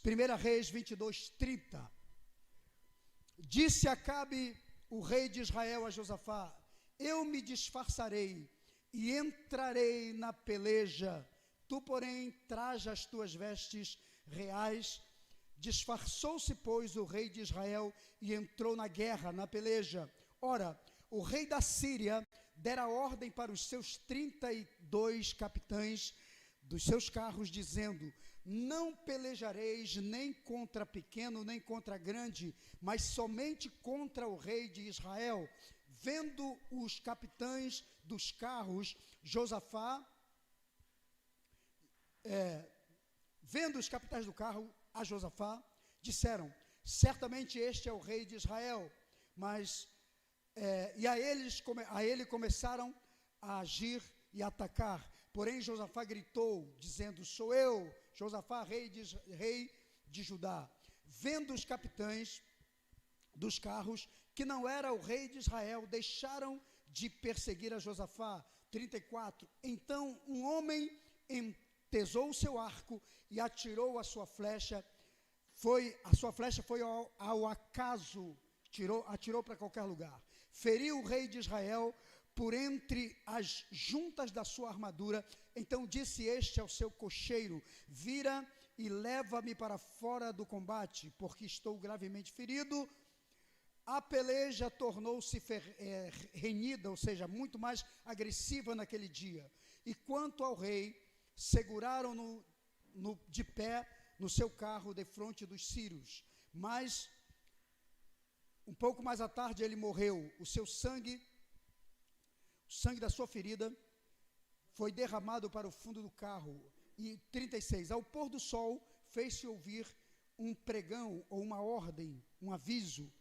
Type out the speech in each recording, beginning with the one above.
1 Reis 22, 30. Disse Acabe, o rei de Israel, a Josafá: eu me disfarçarei e entrarei na peleja. Tu, porém, traja as tuas vestes reais. Disfarçou-se, pois, o rei de Israel e entrou na guerra, na peleja. Ora, o rei da Síria dera ordem para os seus 32 capitães dos seus carros, dizendo: não pelejareis nem contra pequeno, nem contra grande, mas somente contra o rei de Israel. Vendo os capitães dos carros, vendo os capitães do carro a Josafá, disseram: certamente este é o rei de Israel. Mas a ele começaram a agir e atacar. Porém Josafá gritou, dizendo: sou eu, Josafá, rei de Judá. Vendo os capitães dos carros que não era o rei de Israel, deixaram de perseguir a Josafá. 34. Então um homem entesou o seu arco e atirou a sua flecha. A sua flecha foi ao acaso, atirou para qualquer lugar. Feriu o rei de Israel por entre as juntas da sua armadura. Então disse este ao seu cocheiro: vira e leva-me para fora do combate, porque estou gravemente ferido. A peleja tornou-se renhida, ou seja, muito mais agressiva naquele dia. E quanto ao rei, seguraram-no de pé no seu carro defronte dos sírios. Mas um pouco mais à tarde ele morreu. O sangue da sua ferida foi derramado para o fundo do carro. E 36. Ao pôr do sol fez-se ouvir um pregão ou uma ordem, um aviso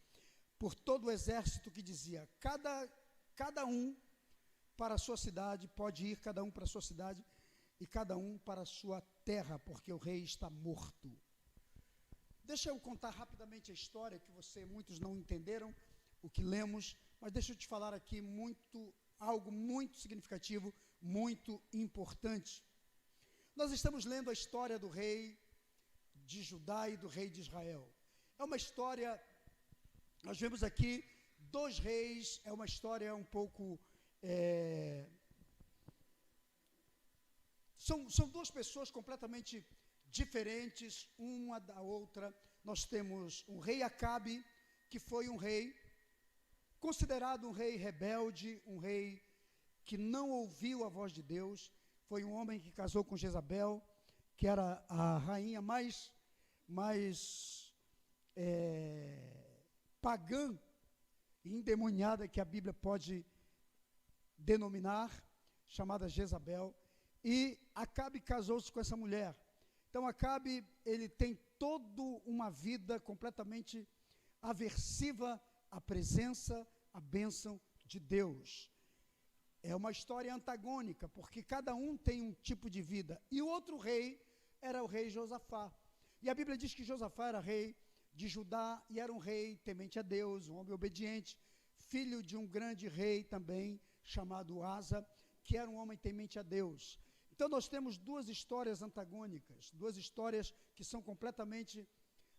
por todo o exército que dizia: cada um para a sua cidade, pode ir cada um para a sua cidade e cada um para a sua terra, porque o rei está morto. Deixa eu contar rapidamente a história, que muitos não entenderam o que lemos, mas deixa eu te falar aqui algo muito significativo, muito importante. Nós estamos lendo a história do rei de Judá e do rei de Israel. É uma história, nós vemos aqui 2 reis, é uma história um pouco... São 2 pessoas completamente diferentes, uma da outra. Nós temos um rei Acabe, que foi um rei considerado um rei rebelde, um rei que não ouviu a voz de Deus. Foi um homem que casou com Jezabel, que era a rainha mais pagã e endemoniada que a Bíblia pode denominar, chamada Jezabel. E Acabe casou-se com essa mulher. Então Acabe, ele tem toda uma vida completamente aversiva à presença, à bênção de Deus. É uma história antagônica, porque cada um tem um tipo de vida. E o outro rei era o rei Josafá. E a Bíblia diz que Josafá era rei de Judá e era um rei temente a Deus, um homem obediente, filho de um grande rei também, chamado Asa, que era um homem temente a Deus. Então nós temos 2 histórias antagônicas, 2 histórias que são completamente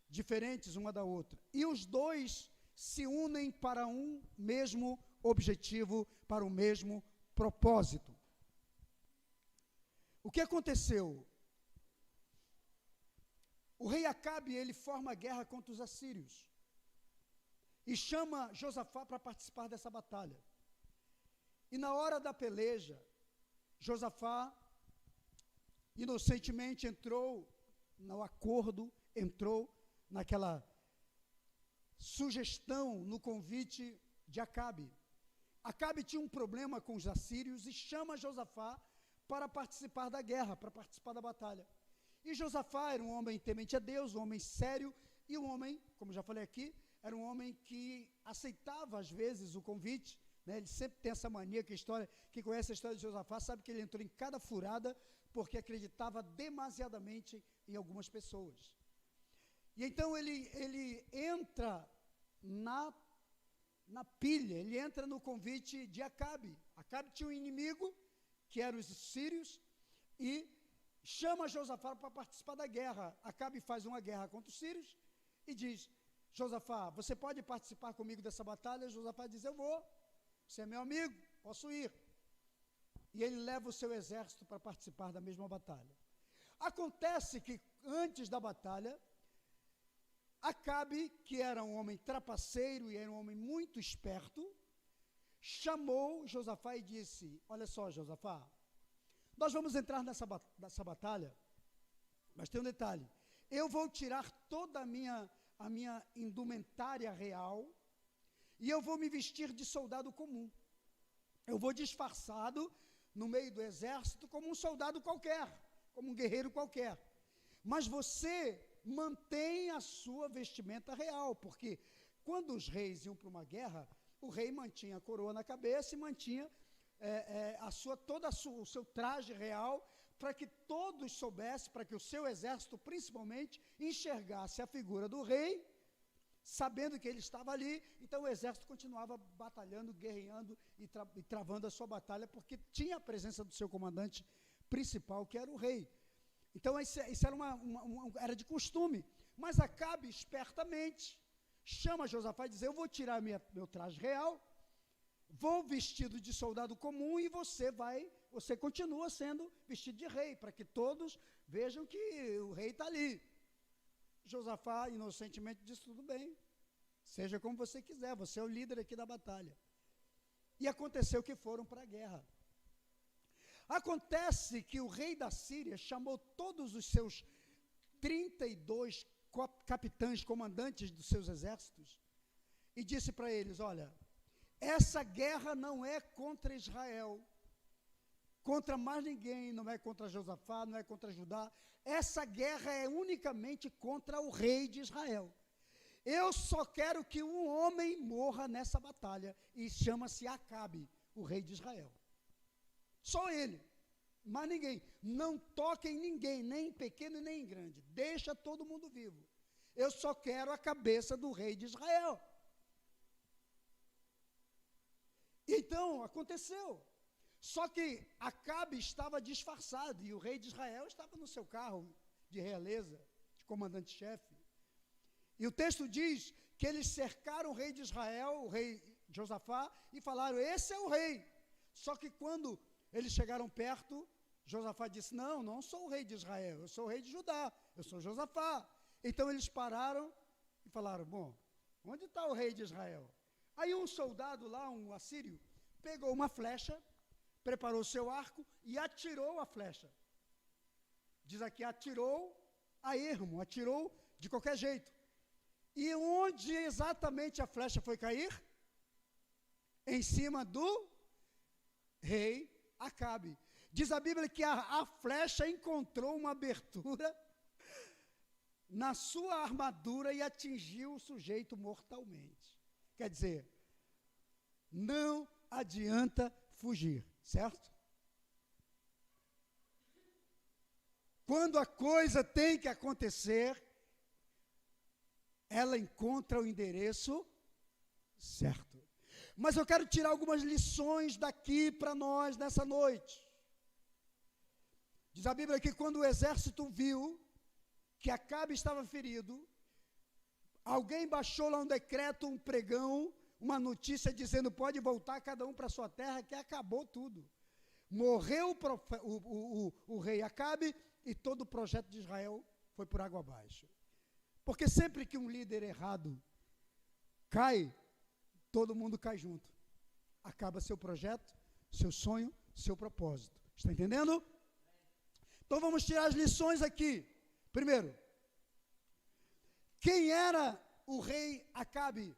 diferentes uma da outra. E os 2 se unem para um mesmo objetivo, para o mesmo propósito. O que aconteceu? O rei Acabe, ele forma guerra contra os assírios e chama Josafá para participar dessa batalha. E na hora da peleja, Josafá inocentemente entrou no acordo, entrou naquela sugestão, no convite de Acabe. Acabe tinha um problema com os assírios e chama Josafá para participar da guerra, para participar da batalha. E Josafá era um homem temente a Deus, um homem sério, e um homem, como já falei aqui, era um homem que aceitava às vezes o convite, né? Ele sempre tem essa mania, quem conhece a história de Josafá sabe que ele entrou em cada furada porque acreditava demasiadamente em algumas pessoas. E então ele entra na pilha, ele entra no convite de Acabe. Acabe tinha um inimigo, que eram os sírios, e chama Josafá para participar da guerra. Acabe faz uma guerra contra os sírios e diz: Josafá, você pode participar comigo dessa batalha? Josafá diz: eu vou, você é meu amigo, posso ir. E ele leva o seu exército para participar da mesma batalha. Acontece que antes da batalha, Acabe, que era um homem trapaceiro e era um homem muito esperto, chamou Josafá e disse: olha só, Josafá, nós vamos entrar nessa batalha, mas tem um detalhe: eu vou tirar toda a minha indumentária real e eu vou me vestir de soldado comum. Eu vou disfarçado no meio do exército como um soldado qualquer, como um guerreiro qualquer. Mas você mantém a sua vestimenta real, porque quando os reis iam para uma guerra, o rei mantinha a coroa na cabeça e mantinha o seu traje real, para que todos soubessem, para que o seu exército, principalmente, enxergasse a figura do rei, sabendo que ele estava ali. Então o exército continuava batalhando, guerreando e travando a sua batalha, porque tinha a presença do seu comandante principal, que era o rei. Então isso era, era de costume. Mas Acabe, espertamente, chama Josafá e diz: eu vou tirar meu traje real, vou vestido de soldado comum e você continua sendo vestido de rei, para que todos vejam que o rei está ali. Josafá, inocentemente, disse: tudo bem, seja como você quiser, você é o líder aqui da batalha. E aconteceu que foram para a guerra. Acontece que o rei da Síria chamou todos os seus 32 capitães, comandantes dos seus exércitos, e disse para eles: olha, essa guerra não é contra Israel, contra mais ninguém, não é contra Josafá, não é contra Judá. Essa guerra é unicamente contra o rei de Israel. Eu só quero que um homem morra nessa batalha, e chama-se Acabe, o rei de Israel. Só ele, mais ninguém. Não toquem ninguém, nem em pequeno nem em grande. Deixa todo mundo vivo. Eu só quero a cabeça do rei de Israel. Então, aconteceu. Só que Acabe estava disfarçado e o rei de Israel estava no seu carro de realeza, de comandante-chefe. E o texto diz que eles cercaram o rei de Israel, o rei Josafá, e falaram: esse é o rei. Só que quando eles chegaram perto, Josafá disse: não sou o rei de Israel, eu sou o rei de Judá, eu sou Josafá. Então eles pararam e falaram: bom, onde está o rei de Israel? Aí um soldado lá, um assírio, pegou uma flecha, preparou seu arco e atirou a flecha. Diz aqui: atirou a ermo, atirou de qualquer jeito. E onde exatamente a flecha foi cair? Em cima do rei Acabe. Diz a Bíblia que a flecha encontrou uma abertura na sua armadura e atingiu o sujeito mortalmente. Quer dizer, não adianta fugir, certo? Quando a coisa tem que acontecer, ela encontra o endereço certo. Mas eu quero tirar algumas lições daqui para nós nessa noite. Diz a Bíblia que quando o exército viu que Acabe estava ferido, alguém baixou lá um decreto, um pregão, uma notícia dizendo: pode voltar cada um para sua terra, que acabou tudo. Morreu o rei Acabe e todo o projeto de Israel foi por água abaixo. Porque sempre que um líder errado cai, todo mundo cai junto. Acaba seu projeto, seu sonho, seu propósito. Está entendendo? Então vamos tirar as lições aqui. Primeiro, quem era o rei Acabe?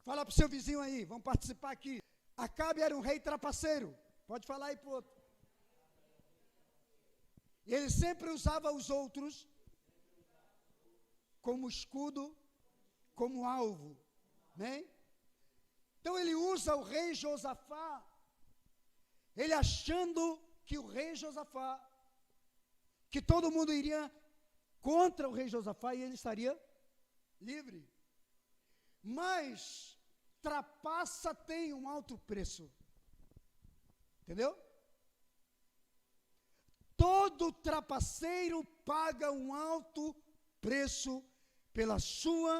Fala para o seu vizinho aí, vamos participar aqui. Acabe era um rei trapaceiro. Pode falar aí para o outro. E ele sempre usava os outros como escudo, como alvo, né? Então ele usa o rei Josafá, ele achando que o rei Josafá, que todo mundo iria contra o rei Josafá e ele estaria livre. Mas trapaça tem um alto preço. Entendeu? todo trapaceiro paga um alto preço pela sua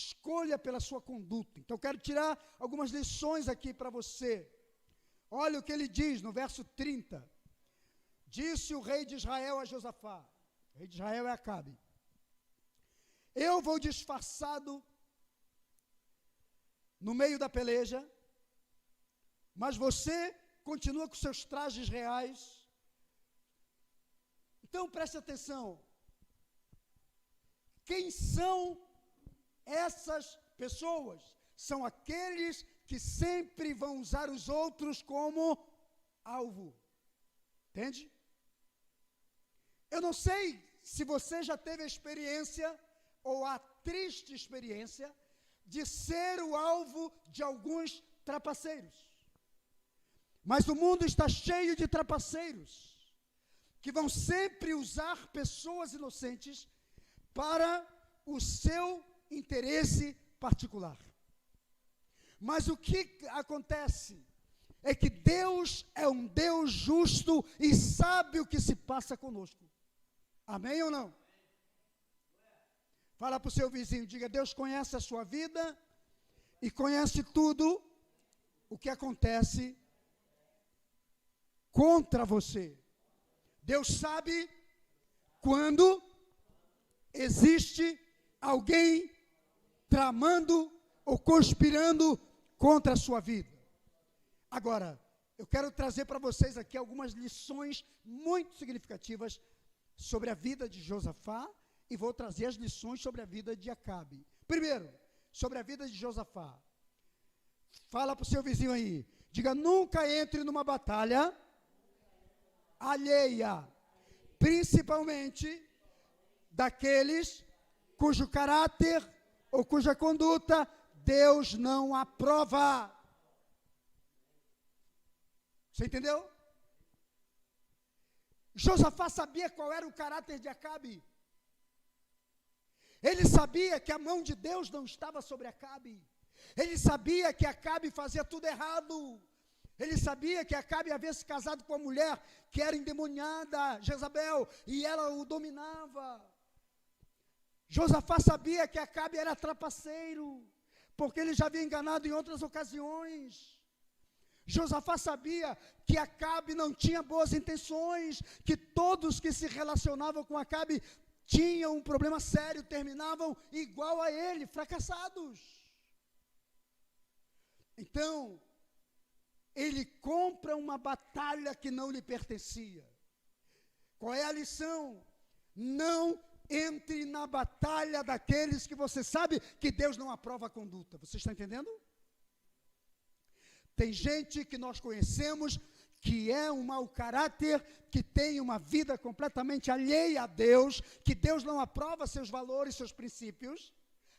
escolha, pela sua conduta. Então, eu quero tirar algumas lições aqui para você. Olha o que ele diz no verso 30. Disse o rei de Israel a Josafá, o rei de Israel é Acabe: eu vou disfarçado no meio da peleja, mas você continua com seus trajes reais. Então preste atenção. Quem são essas pessoas? São aqueles que sempre vão usar os outros como alvo. Entende? Eu não sei se você já teve a experiência ou a triste experiência de ser o alvo de alguns trapaceiros. Mas o mundo está cheio de trapaceiros que vão sempre usar pessoas inocentes para o seu interesse particular. Mas o que acontece é que Deus é um Deus justo e sabe o que se passa conosco. Amém ou não? Fala para o seu vizinho, diga: Deus conhece a sua vida e conhece tudo o que acontece contra você. Deus sabe quando existe alguém tramando ou conspirando contra a sua vida. Agora, eu quero trazer para vocês aqui algumas lições muito significativas sobre a vida de Josafá e vou trazer as lições sobre a vida de Acabe. Primeiro, sobre a vida de Josafá. Fala para o seu vizinho aí, diga: nunca entre numa batalha alheia, principalmente daqueles cujo caráter ou cuja conduta Deus não aprova. Você entendeu? Josafá sabia qual era o caráter de Acabe. Ele sabia que a mão de Deus não estava sobre Acabe. Ele sabia que Acabe fazia tudo errado. Ele sabia que Acabe havia se casado com uma mulher que era endemoniada, Jezabel, e ela o dominava. Josafá sabia que Acabe era trapaceiro, porque ele já havia enganado em outras ocasiões. Josafá sabia que Acabe não tinha boas intenções, que todos que se relacionavam com Acabe tinham um problema sério, terminavam igual a ele, fracassados. Então, ele compra uma batalha que não lhe pertencia. Qual é a lição? Não entre na batalha daqueles que você sabe que Deus não aprova a conduta. Você está entendendo? Tem gente que nós conhecemos que é um mau caráter, que tem uma vida completamente alheia a Deus, que Deus não aprova seus valores, seus princípios,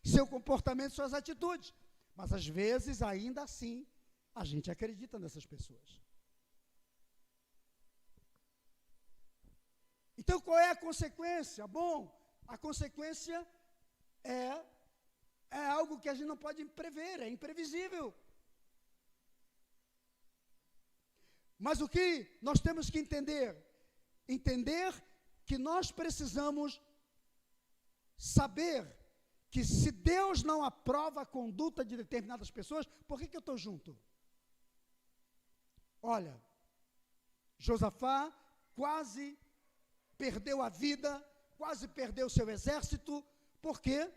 seu comportamento, suas atitudes. Mas às vezes, ainda assim, a gente acredita nessas pessoas. Então, qual é a consequência? Bom, a consequência é algo que a gente não pode prever, é imprevisível. Mas o que nós temos que entender? Entender que nós precisamos saber que se Deus não aprova a conduta de determinadas pessoas, por que eu estou junto? Olha, Josafá quase perdeu a vida, quase perdeu seu exército. Por quê?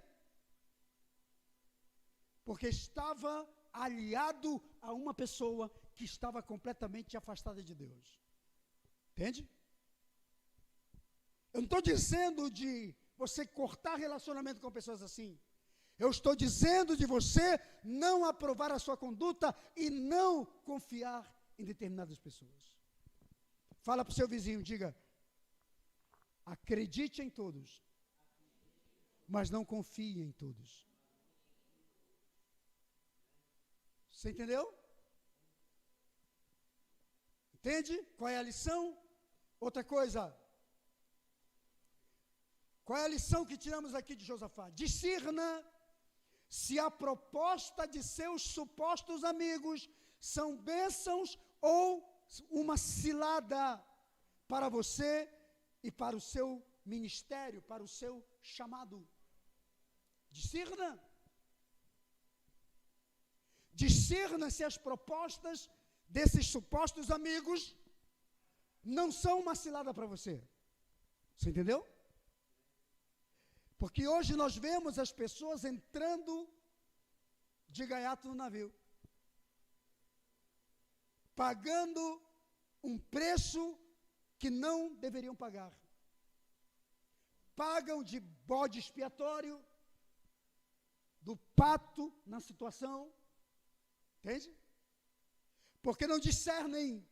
Porque estava aliado a uma pessoa que estava completamente afastada de Deus. Entende? Eu não estou dizendo de você cortar relacionamento com pessoas assim. Eu estou dizendo de você não aprovar a sua conduta e não confiar em determinadas pessoas. Fala para o seu vizinho, diga: acredite em todos, mas não confie em todos. Você entendeu? Entende? Qual é a lição? Outra coisa. Qual é a lição que tiramos aqui de Josafá? Discirna se a proposta de seus supostos amigos são bênçãos ou uma cilada para você e para o seu ministério, para o seu chamado. Discerna. Discerna se as propostas desses supostos amigos não são uma cilada para você. Você entendeu? Porque hoje nós vemos as pessoas entrando de gaiato no navio, pagando um preço que não deveriam pagar. Pagam de bode expiatório, do pato na situação, entende? Porque não discernem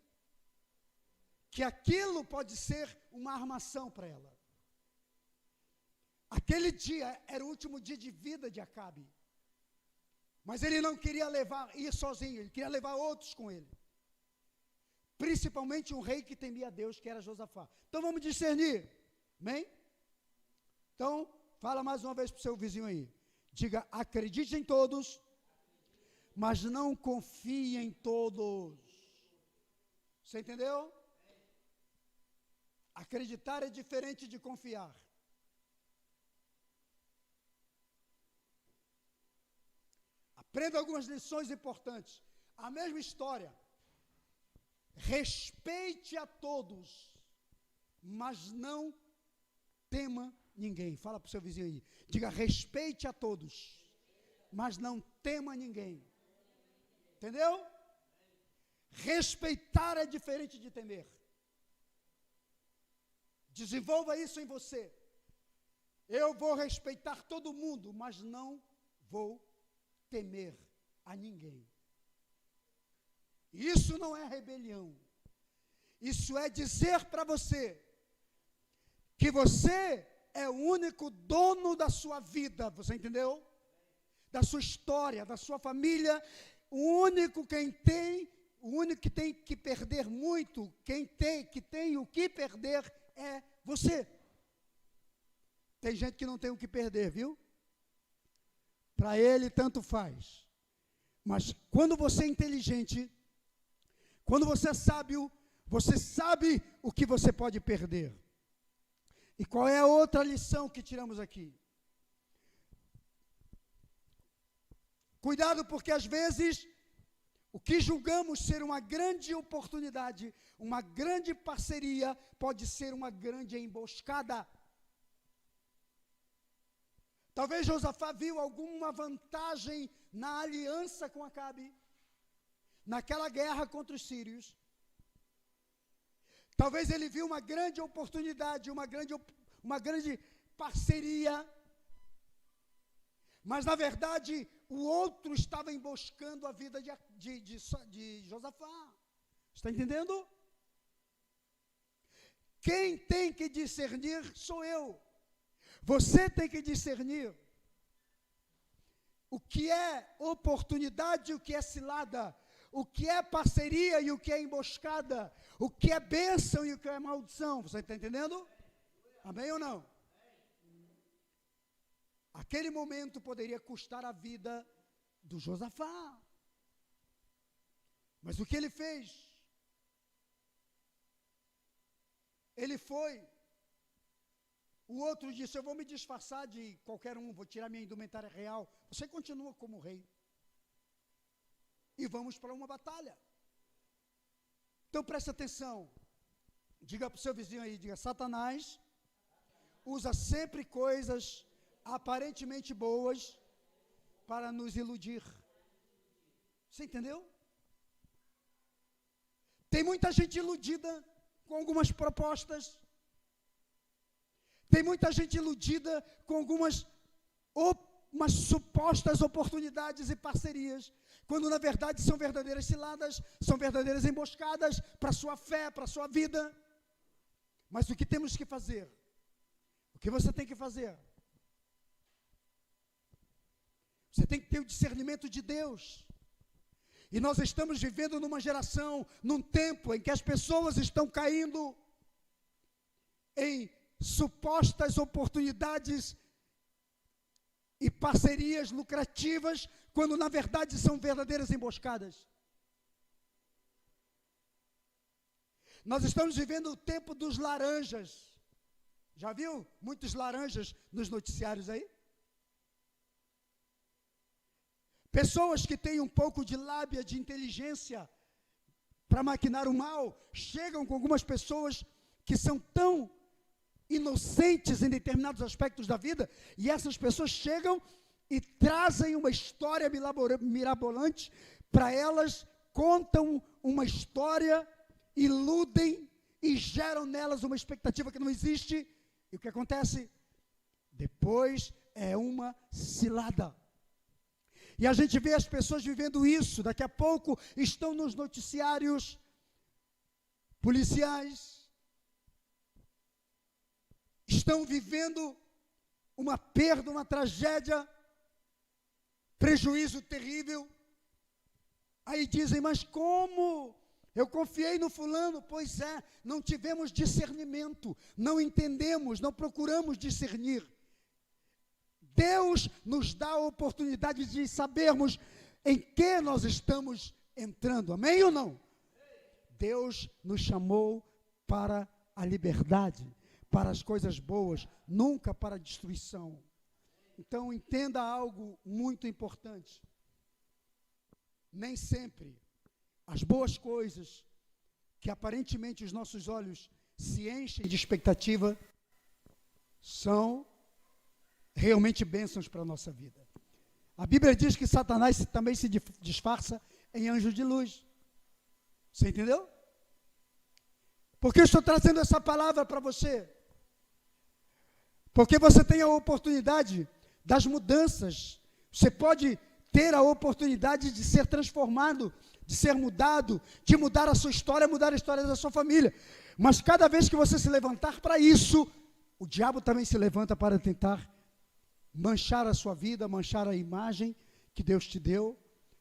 que aquilo pode ser uma armação para ela. Aquele dia era o último dia de vida de Acabe, mas ele não queria ir sozinho, ele queria levar outros com ele. Principalmente um rei que temia a Deus, que era Josafá. Então vamos discernir, amém? Então, fala mais uma vez para o seu vizinho aí. Diga, acredite em todos, mas não confie em todos. Você entendeu? Acreditar é diferente de confiar. Aprenda algumas lições importantes. A mesma história. Respeite a todos, mas não tema ninguém. Fala para o seu vizinho aí. Diga, respeite a todos, mas não tema ninguém. Entendeu? Respeitar é diferente de temer. Desenvolva isso em você. Eu vou respeitar todo mundo, mas não vou temer a ninguém. Isso não é rebelião. Isso é dizer para você que você é o único dono da sua vida, você entendeu? Da sua história, da sua família. O único que tem que perder muito, que tem o que perder é você. Tem gente que não tem o que perder, viu? Para ele tanto faz. Mas quando você é inteligente, quando você é sábio, você sabe o que você pode perder. E qual é a outra lição que tiramos aqui? Cuidado, porque às vezes o que julgamos ser uma grande oportunidade, uma grande parceria, pode ser uma grande emboscada. Talvez Josafá viu alguma vantagem na aliança com Acabe, naquela guerra contra os sírios. Talvez ele viu uma grande oportunidade, uma grande parceria, mas na verdade o outro estava emboscando a vida de Josafá. Está entendendo? Quem tem que discernir sou eu. Você tem que discernir o que é oportunidade e o que é cilada, o que é parceria e o que é emboscada, o que é bênção e o que é maldição. Você está entendendo? Amém ou não? Aquele momento poderia custar a vida do Josafá. Mas o que ele fez? Ele foi. O outro disse, eu vou me disfarçar de qualquer um, vou tirar minha indumentária real. Você continua como rei. E vamos para uma batalha. Então preste atenção. Diga para o seu vizinho aí, diga, Satanás usa sempre coisas aparentemente boas para nos iludir. Você entendeu? Tem muita gente iludida com algumas propostas. Tem muita gente iludida com algumas supostas oportunidades e parcerias, quando na verdade são verdadeiras ciladas, são verdadeiras emboscadas para a sua fé, para a sua vida. Mas o que temos que fazer? O que você tem que fazer? Você tem que ter o discernimento de Deus. E nós estamos vivendo numa geração, num tempo em que as pessoas estão caindo em supostas oportunidades e parcerias lucrativas, quando na verdade são verdadeiras emboscadas. Nós estamos vivendo o tempo dos laranjas. Já viu muitos laranjas nos noticiários aí? Pessoas que têm um pouco de lábia, de inteligência para maquinar o mal, chegam com algumas pessoas que são tão inocentes em determinados aspectos da vida, e essas pessoas chegam e trazem uma história mirabolante para elas, contam uma história, iludem e geram nelas uma expectativa que não existe. E o que acontece? Depois é uma cilada. E a gente vê as pessoas vivendo isso. Daqui a pouco estão nos noticiários policiais, estão vivendo uma perda, uma tragédia, prejuízo terrível. Aí dizem, mas como? Eu confiei no fulano. Pois é, não tivemos discernimento, não entendemos, não procuramos discernir. Deus nos dá a oportunidade de sabermos em que nós estamos entrando, amém ou não? Deus nos chamou para a liberdade, para as coisas boas, nunca para a destruição. Então entenda algo muito importante. Nem sempre as boas coisas que aparentemente os nossos olhos se enchem de expectativa são realmente bênçãos para a nossa vida. A Bíblia diz que Satanás também se disfarça em anjo de luz. Você entendeu? Por que eu estou trazendo essa palavra para você? Porque você tem a oportunidade das mudanças. Você pode ter a oportunidade de ser transformado, de ser mudado, de mudar a sua história, mudar a história da sua família. Mas cada vez que você se levantar para isso, o diabo também se levanta para tentar manchar a sua vida, manchar a imagem que Deus te deu,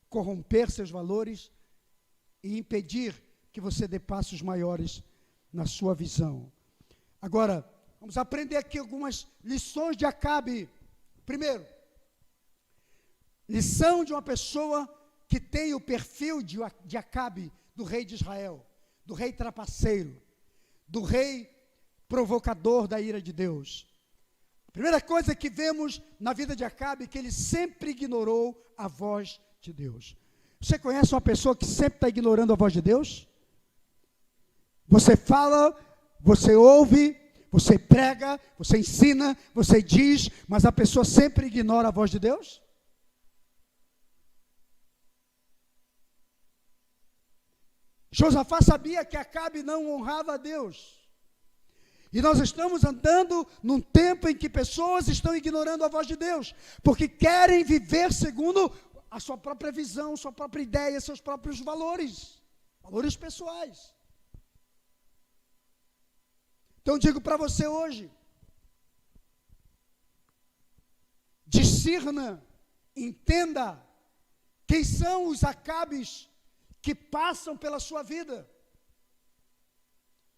corromper seus valores e impedir que você dê passos maiores na sua visão. Agora, vamos aprender aqui algumas lições de Acabe. Primeiro, lição de uma pessoa que tem o perfil de Acabe, do rei de Israel, do rei trapaceiro, do rei provocador da ira de Deus. A primeira coisa que vemos na vida de Acabe é que ele sempre ignorou a voz de Deus. Você conhece uma pessoa que sempre está ignorando a voz de Deus? Você fala, você ouve, você prega, você ensina, você diz, mas a pessoa sempre ignora a voz de Deus? Josafá sabia que Acabe não honrava a Deus. E nós estamos andando num tempo em que pessoas estão ignorando a voz de Deus, porque querem viver segundo a sua própria visão, sua própria ideia, seus próprios valores, valores pessoais. Então digo para você hoje, discirna, entenda quem são os Acabes que passam pela sua vida.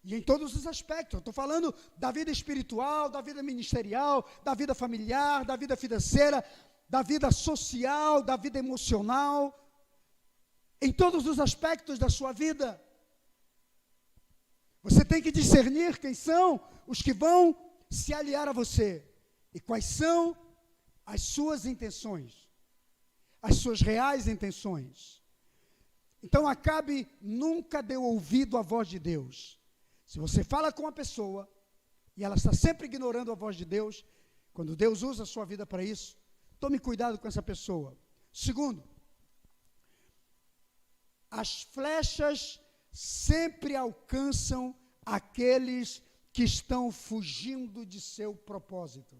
E em todos os aspectos. Eu estou falando da vida espiritual, da vida ministerial, da vida familiar, da vida financeira, da vida social, da vida emocional. Em todos os aspectos da sua vida. Você tem que discernir quem são os que vão se aliar a você. E quais são as suas intenções. As suas reais intenções. Então Acabe nunca deu ouvido à voz de Deus. Se você fala com uma pessoa e ela está sempre ignorando a voz de Deus, quando Deus usa a sua vida para isso, tome cuidado com essa pessoa. Segundo, as flechas sempre alcançam aqueles que estão fugindo de seu propósito.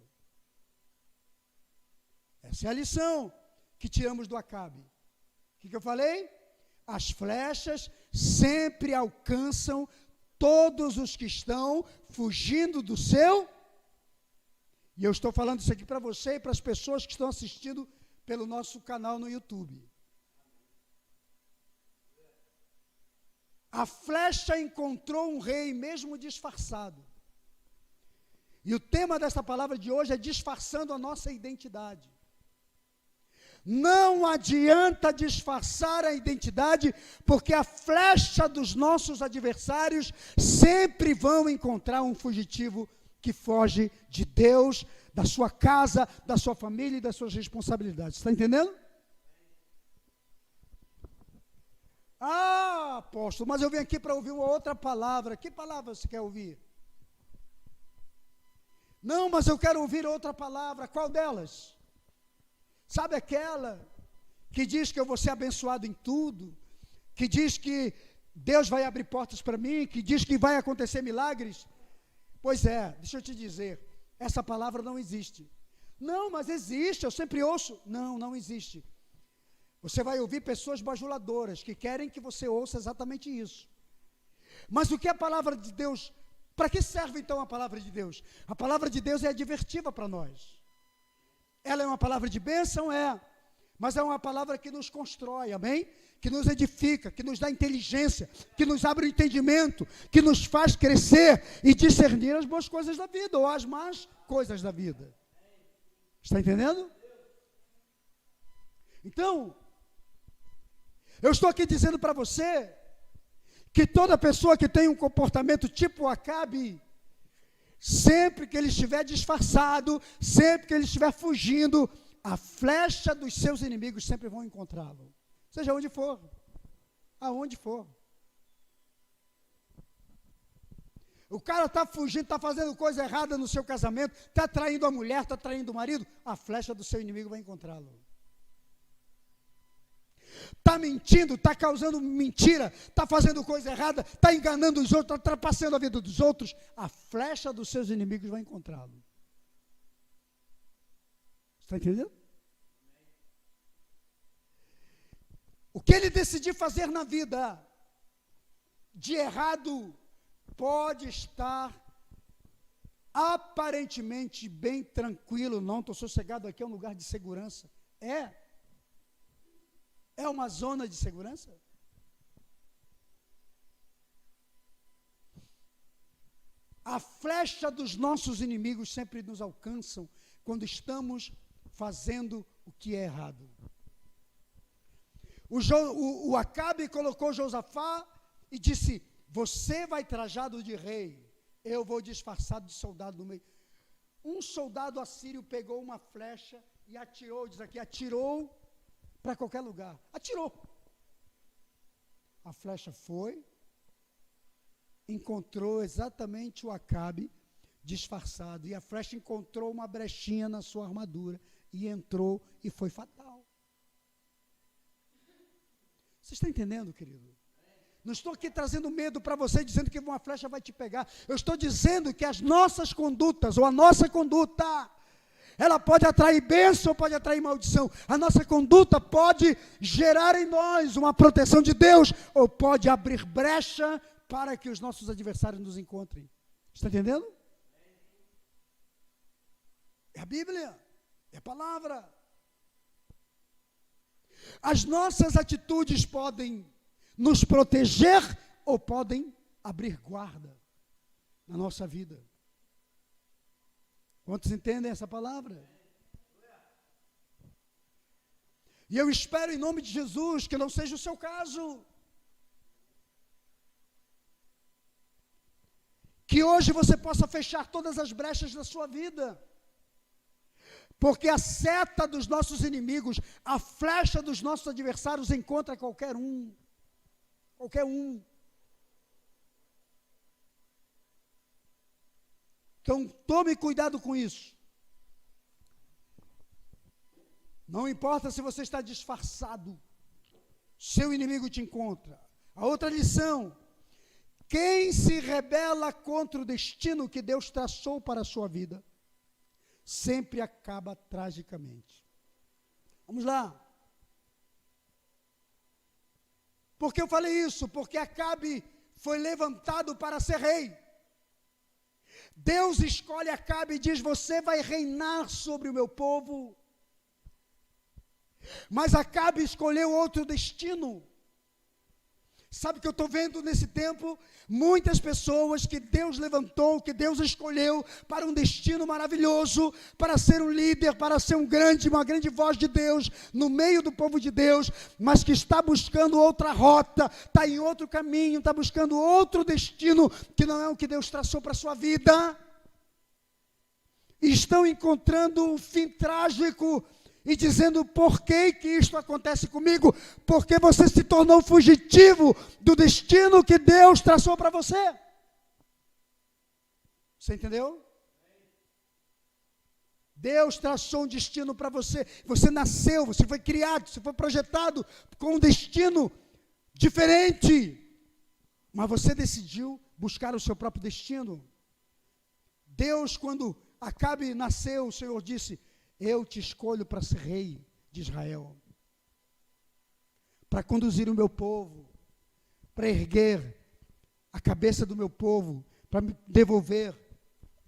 Essa é a lição que tiramos do Acabe. O que eu falei? As flechas sempre alcançam todos os que estão fugindo do seu. E eu estou falando isso aqui para você e para as pessoas que estão assistindo pelo nosso canal no YouTube. A flecha encontrou um rei mesmo disfarçado. E o tema desta palavra de hoje é disfarçando a nossa identidade. Não adianta disfarçar a identidade, porque a flecha dos nossos adversários sempre vão encontrar um fugitivo que foge de Deus, da sua casa, da sua família e das suas responsabilidades. Está entendendo? Ah, apóstolo, mas eu vim aqui para ouvir uma outra palavra. Que palavra você quer ouvir? Não, mas eu quero ouvir outra palavra. Qual delas? Sabe aquela que diz que eu vou ser abençoado em tudo, que diz que Deus vai abrir portas para mim, que diz que vai acontecer milagres? Pois é, deixa eu te dizer, essa palavra não existe. Não, mas existe, eu sempre ouço. Não, não existe. Você vai ouvir pessoas bajuladoras que querem que você ouça exatamente isso. Mas o que é a palavra de Deus? Para que serve então a palavra de Deus? A palavra de Deus é advertiva para nós. Ela é uma palavra de bênção? É. Mas é uma palavra que nos constrói, amém? Que nos edifica, que nos dá inteligência, que nos abre o entendimento, que nos faz crescer e discernir as boas coisas da vida ou as más coisas da vida. Está entendendo? Então, eu estou aqui dizendo para você que toda pessoa que tem um comportamento tipo Acabe, sempre que ele estiver disfarçado, sempre que ele estiver fugindo, a flecha dos seus inimigos sempre vão encontrá-lo. Seja onde for, aonde for. O cara está fugindo, está fazendo coisa errada no seu casamento, está traindo a mulher, está traindo o marido, a flecha do seu inimigo vai encontrá-lo. Está mentindo, está causando mentira, está fazendo coisa errada, está enganando os outros, está trapaceando a vida dos outros, a flecha dos seus inimigos vai encontrá-lo. Está entendendo? O que ele decidir fazer na vida de errado pode estar aparentemente bem tranquilo. Não, estou sossegado aqui, é um lugar de segurança. É uma zona de segurança? A flecha dos nossos inimigos sempre nos alcançam quando estamos fazendo o que é errado. O Acabe colocou Josafá e disse: você vai trajado de rei, eu vou disfarçado de soldado no meio. Um soldado assírio pegou uma flecha e atirou, diz aqui, atirou para qualquer lugar. Atirou. A flecha foi, encontrou exatamente o Acabe disfarçado, e a flecha encontrou uma brechinha na sua armadura, e entrou e foi fatal. Você está entendendo, querido? Não estou aqui trazendo medo para você, dizendo que uma flecha vai te pegar. Eu estou dizendo que as nossas condutas, ou a nossa conduta, ela pode atrair bênção ou pode atrair maldição. A nossa conduta pode gerar em nós uma proteção de Deus, ou pode abrir brecha para que os nossos adversários nos encontrem. Está entendendo? É a Bíblia, é a palavra. As nossas atitudes podem nos proteger ou podem abrir guarda na nossa vida. Quantos entendem essa palavra? E eu espero em nome de Jesus que não seja o seu caso. Que hoje você possa fechar todas as brechas da sua vida. Porque a seta dos nossos inimigos, a flecha dos nossos adversários encontra qualquer um. Qualquer um. Então, tome cuidado com isso. Não importa se você está disfarçado, seu inimigo te encontra. A outra lição: quem se rebela contra o destino que Deus traçou para a sua vida, sempre acaba tragicamente. Vamos lá. Por que eu falei isso? Porque Acabe foi levantado para ser rei. Deus escolhe Acabe e diz: você vai reinar sobre o meu povo. Mas Acabe escolheu outro destino. Sabe o que eu estou vendo nesse tempo? Muitas pessoas que Deus levantou, que Deus escolheu para um destino maravilhoso, para ser um líder, para ser uma grande voz de Deus no meio do povo de Deus, mas que está buscando outra rota, está em outro caminho, está buscando outro destino, que não é o que Deus traçou para a sua vida. estão encontrando um fim trágico e dizendo: por que isto acontece comigo? Porque você se tornou fugitivo do destino que Deus traçou para você. Você entendeu? Deus traçou um destino para você. Você nasceu, você foi criado, você foi projetado com um destino diferente. Mas você decidiu buscar o seu próprio destino. Deus, quando Acabe nasceu, o Senhor disse: eu te escolho para ser rei de Israel, para conduzir o meu povo, para erguer a cabeça do meu povo, para me devolver.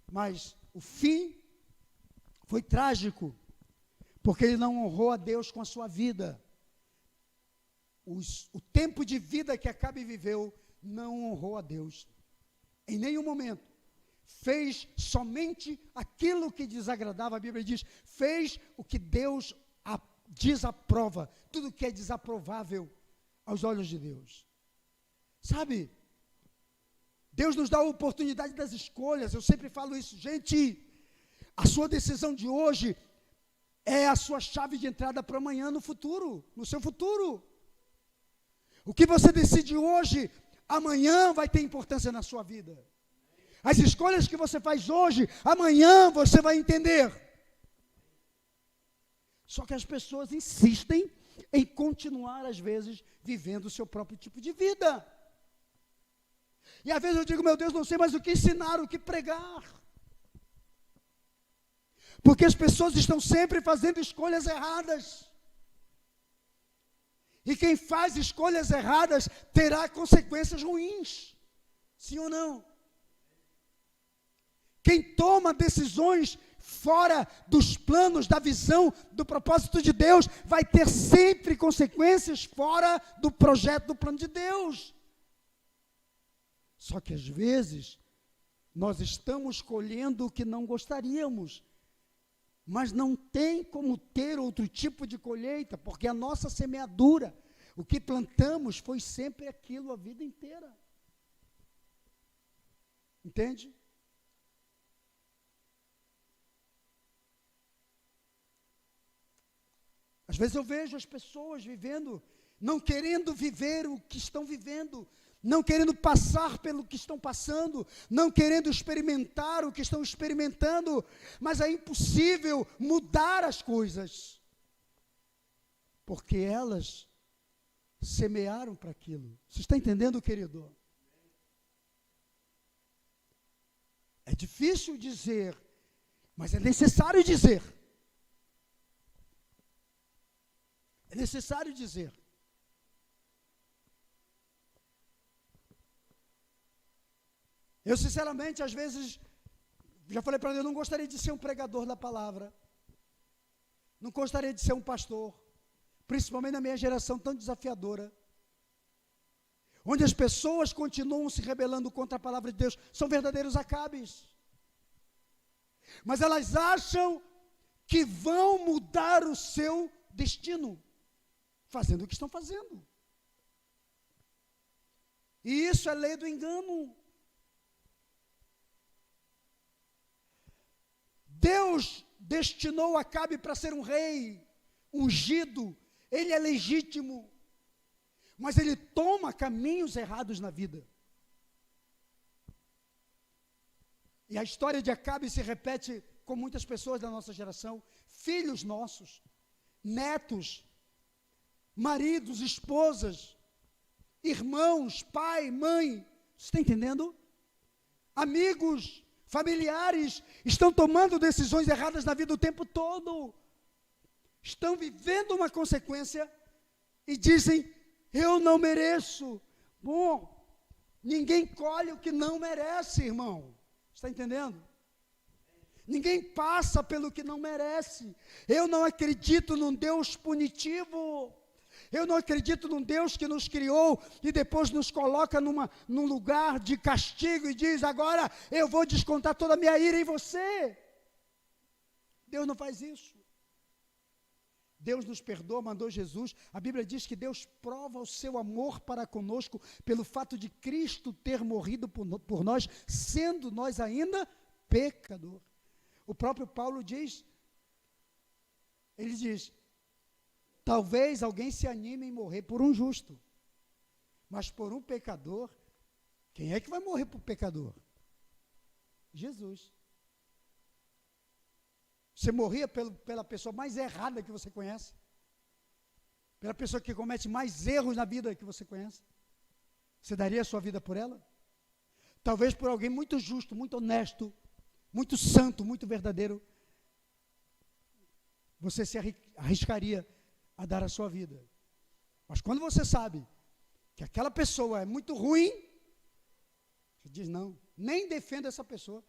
Mas o fim foi trágico, porque ele não honrou a Deus com a sua vida. O tempo de vida que Acabe viveu não honrou a Deus em nenhum momento. Fez somente aquilo que desagradava. A Bíblia diz: fez o que Deus desaprova, tudo que é desaprovável aos olhos de Deus. Sabe, Deus nos dá a oportunidade das escolhas. Eu sempre falo isso, gente. A sua decisão de hoje é a sua chave de entrada para amanhã, no futuro, no seu futuro. O que você decide hoje, amanhã vai ter importância na sua vida. As escolhas que você faz hoje, amanhã você vai entender. Só que as pessoas insistem em continuar, às vezes, vivendo o seu próprio tipo de vida. E às vezes eu digo: meu Deus, não sei mais o que ensinar, o que pregar. Porque as pessoas estão sempre fazendo escolhas erradas. E quem faz escolhas erradas terá consequências ruins. Sim ou não? Quem toma decisões fora dos planos, da visão, do propósito de Deus, vai ter sempre consequências fora do projeto, do plano de Deus. Só que às vezes, nós estamos colhendo o que não gostaríamos, mas não tem como ter outro tipo de colheita, porque a nossa semeadura, o que plantamos, foi sempre aquilo a vida inteira. Entende? Às vezes eu vejo as pessoas vivendo, não querendo viver o que estão vivendo, não querendo passar pelo que estão passando, não querendo experimentar o que estão experimentando, mas é impossível mudar as coisas, porque elas semearam para aquilo. Você está entendendo, querido? É difícil dizer, mas é necessário dizer. É necessário dizer. Eu, sinceramente, às vezes, já falei para ele, eu não gostaria de ser um pregador da palavra. Não gostaria de ser um pastor. Principalmente na minha geração tão desafiadora. Onde as pessoas continuam se rebelando contra a palavra de Deus. São verdadeiros Acabes. Mas elas acham que vão mudar o seu destino, fazendo o que estão fazendo. E isso é lei do engano. Deus destinou Acabe para ser um rei ungido. Ele é legítimo, mas ele toma caminhos errados na vida. E a história de Acabe se repete com muitas pessoas da nossa geração, filhos nossos, netos, maridos, esposas, irmãos, pai, mãe. Você está entendendo? Amigos, familiares, estão tomando decisões erradas na vida o tempo todo. Estão vivendo uma consequência e dizem: eu não mereço. Bom, ninguém colhe o que não merece, irmão. Está entendendo? Ninguém passa pelo que não merece. Eu não acredito num Deus punitivo. Eu não acredito num Deus que nos criou e depois nos coloca num lugar de castigo e diz: agora eu vou descontar toda a minha ira em você. Deus não faz isso. Deus nos perdoa, mandou Jesus. A Bíblia diz que Deus prova o seu amor para conosco pelo fato de Cristo ter morrido por nós, sendo nós ainda pecador. O próprio Paulo diz, ele diz, talvez alguém se anime em morrer por um justo, mas por um pecador, quem é que vai morrer por pecador? Jesus. Você morria pela pessoa mais errada que você conhece? Pela pessoa que comete mais erros na vida que você conhece? Você daria a sua vida por ela? Talvez por alguém muito justo, muito honesto, muito santo, muito verdadeiro, você se arriscaria a dar a sua vida. Mas quando você sabe que aquela pessoa é muito ruim, você diz, não, nem defenda essa pessoa,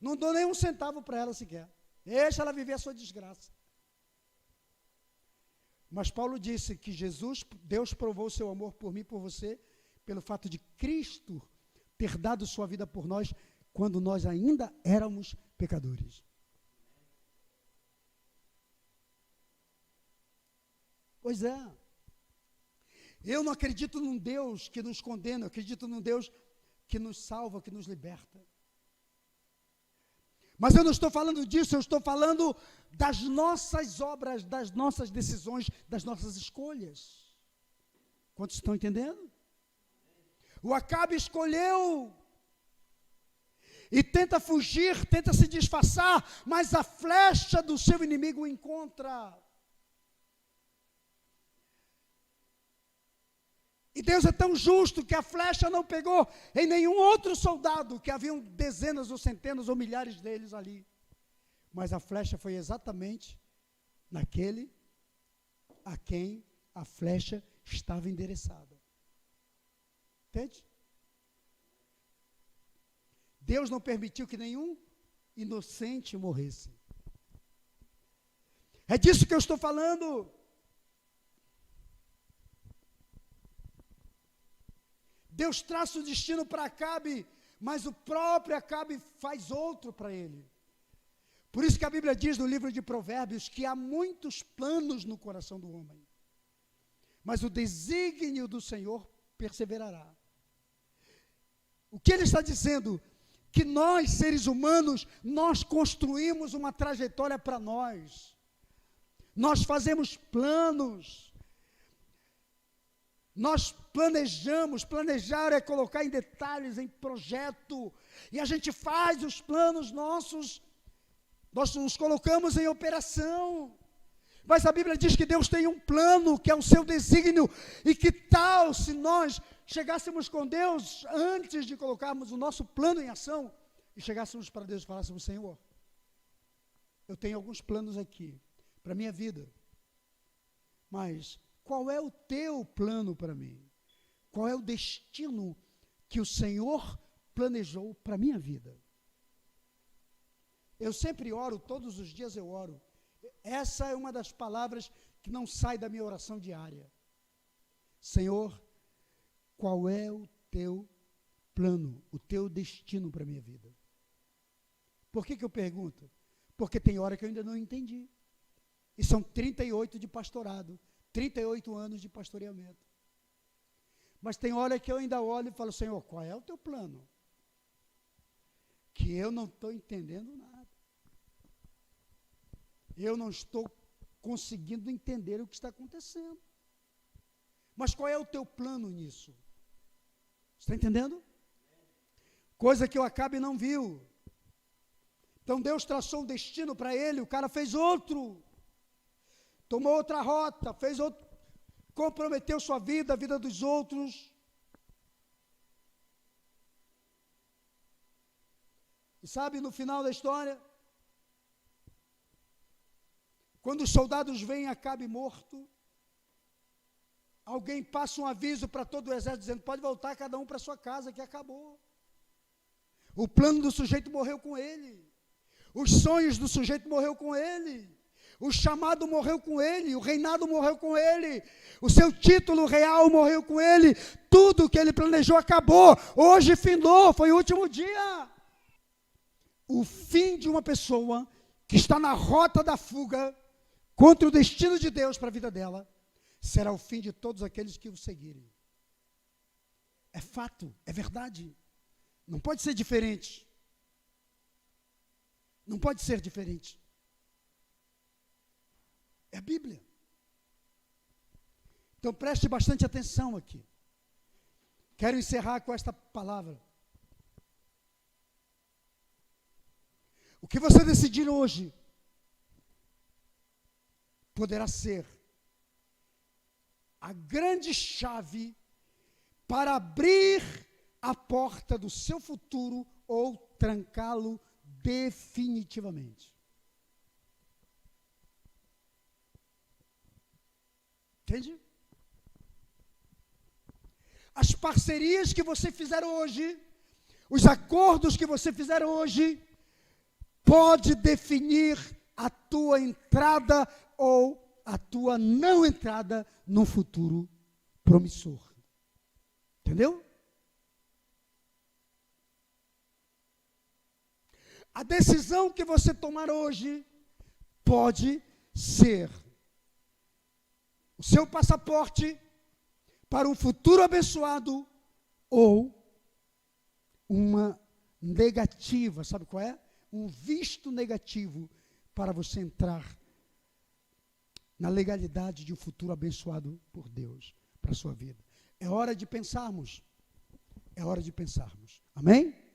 não dou nem um centavo para ela sequer, deixa ela viver a sua desgraça. Mas Paulo disse que Deus provou o seu amor por mim e por você, pelo fato de Cristo ter dado sua vida por nós, quando nós ainda éramos pecadores. Pois é. Eu não acredito num Deus que nos condena, eu acredito num Deus que nos salva, que nos liberta. Mas eu não estou falando disso, eu estou falando das nossas obras, das nossas decisões, das nossas escolhas. Quantos estão entendendo? O Acabe escolheu e tenta fugir, tenta se disfarçar, mas a flecha do seu inimigo o encontra. E Deus é tão justo que a flecha não pegou em nenhum outro soldado, que haviam dezenas ou centenas ou milhares deles ali. Mas a flecha foi exatamente naquele a quem a flecha estava endereçada. Entende? Deus não permitiu que nenhum inocente morresse. É disso que eu estou falando. Deus traça o destino para Acabe, mas o próprio Acabe faz outro para ele. Por isso que a Bíblia diz no livro de Provérbios que há muitos planos no coração do homem, mas o desígnio do Senhor perseverará. O que ele está dizendo? Que nós, seres humanos, nós construímos uma trajetória para nós. Nós fazemos planos. Nós planejamos, planejar é colocar em detalhes, em projeto, e a gente faz os planos nossos, nós os colocamos em operação, mas a Bíblia diz que Deus tem um plano, que é o seu desígnio, e que tal se nós chegássemos com Deus, antes de colocarmos o nosso plano em ação, e chegássemos para Deus e falássemos, Senhor, eu tenho alguns planos aqui, para a minha vida, mas qual é o teu plano para mim? Qual é o destino que o Senhor planejou para a minha vida? Eu sempre oro, todos os dias eu oro. Essa é uma das palavras que não sai da minha oração diária. Senhor, qual é o teu plano, o teu destino para a minha vida? Por que eu pergunto? Porque tem hora que eu ainda não entendi. E são 38 de pastorado, 38 anos de pastoreamento. Mas tem hora que eu ainda olho e falo, Senhor, qual é o teu plano? Que eu não estou entendendo nada. Eu não estou conseguindo entender o que está acontecendo. Mas qual é o teu plano nisso? Está entendendo? Coisa que o Acabe não viu. Então Deus traçou um destino para ele, o cara fez outro. Tomou outra rota, fez outro, comprometeu sua vida, a vida dos outros. E sabe, no final da história, quando os soldados veem Acabe morto, alguém passa um aviso para todo o exército, dizendo, pode voltar cada um para sua casa, que acabou. O plano do sujeito morreu com ele. Os sonhos do sujeito morreu com ele. O chamado morreu com ele, o reinado morreu com ele, o seu título real morreu com ele, tudo que ele planejou acabou, hoje findou, foi o último dia. O fim de uma pessoa que está na rota da fuga contra o destino de Deus para a vida dela, será o fim de todos aqueles que o seguirem. É fato, é verdade, não pode ser diferente. Não pode ser diferente. É a Bíblia. Então preste bastante atenção aqui. Quero encerrar com esta palavra. O que você decidir hoje poderá ser a grande chave para abrir a porta do seu futuro ou trancá-lo definitivamente. Entende? As parcerias que você fizer hoje, os acordos que você fizer hoje, pode definir a tua entrada ou a tua não entrada no futuro promissor. Entendeu? A decisão que você tomar hoje pode ser o seu passaporte para um futuro abençoado ou uma negativa, sabe qual é? Um visto negativo para você entrar na legalidade de um futuro abençoado por Deus para a sua vida. É hora de pensarmos. É hora de pensarmos. Amém?